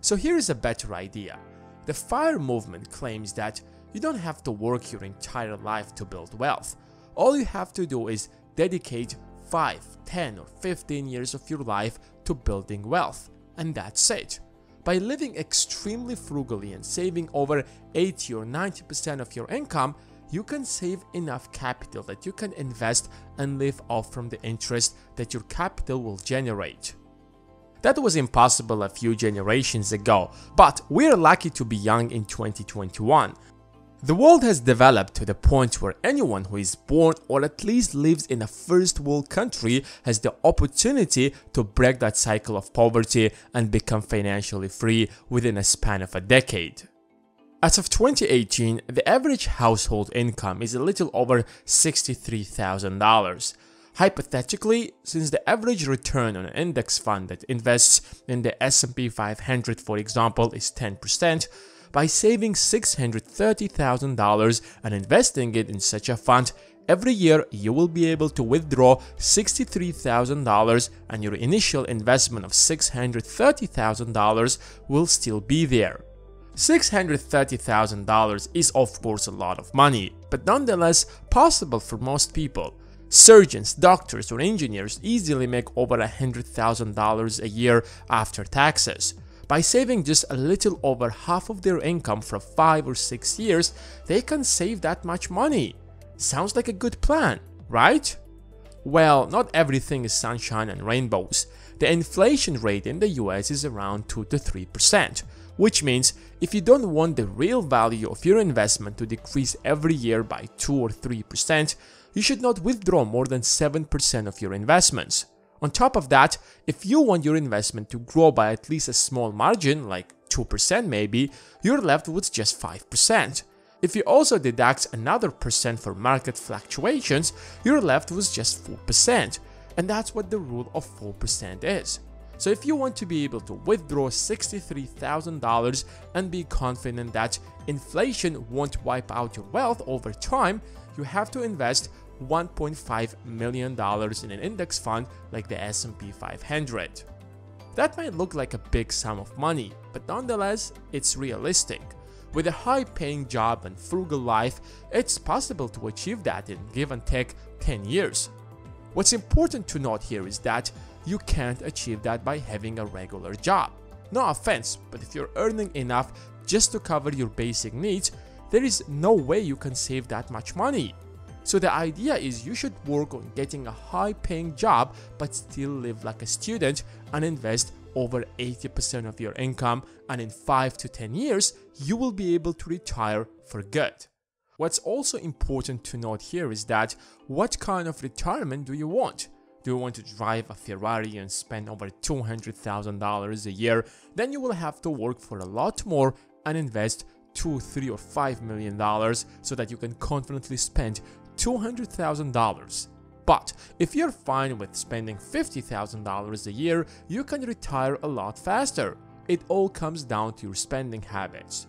So here is a better idea. The FIRE movement claims that you don't have to work your entire life to build wealth. All you have to do is dedicate 5, 10 or 15 years of your life to building wealth, and that's it. By living extremely frugally and saving over 80 or 90% of your income, you can save enough capital that you can invest and live off from the interest that your capital will generate. That was impossible a few generations ago, but we're lucky to be young in 2021. The world has developed to the point where anyone who is born or at least lives in a first world country has the opportunity to break that cycle of poverty and become financially free within a span of a decade. As of 2018, the average household income is a little over $63,000. Hypothetically, since the average return on an index fund that invests in the S&P 500, for example, is 10%, by saving $630,000 and investing it in such a fund, every year you will be able to withdraw $63,000 and your initial investment of $630,000 will still be there. $630,000 is of course a lot of money, but nonetheless possible for most people. Surgeons, doctors, or engineers easily make over $100,000 a year after taxes. By saving just a little over half of their income for 5 or 6 years, they can save that much money. Sounds like a good plan, right? Well, not everything is sunshine and rainbows. The inflation rate in the US is around 2 to 3%, which means if you don't want the real value of your investment to decrease every year by 2 or 3%, you should not withdraw more than 7% of your investments. On top of that, if you want your investment to grow by at least a small margin, like 2% maybe, you're left with just 5%. If you also deduct another percent for market fluctuations, you're left with just 4%. And that's what the rule of 4% is. So if you want to be able to withdraw $63,000 and be confident that inflation won't wipe out your wealth over time, you have to invest $1.5 million in an index fund like the S&P 500. That might look like a big sum of money, but nonetheless, it's realistic. With a high-paying job and frugal life, it's possible to achieve that in give and take 10 years. What's important to note here is that you can't achieve that by having a regular job. No offense, but if you're earning enough just to cover your basic needs, there is no way you can save that much money. So the idea is you should work on getting a high-paying job but still live like a student and invest over 80% of your income, and in 5 to 10 years you will be able to retire for good. What's also important to note here is that what kind of retirement do you want? Do you want to drive a Ferrari and spend over $200,000 a year? Then you will have to work for a lot more and invest $2, $3, or $5 million so that you can confidently spend $200,000. But if you're fine with spending $50,000 a year, you can retire a lot faster. It all comes down to your spending habits.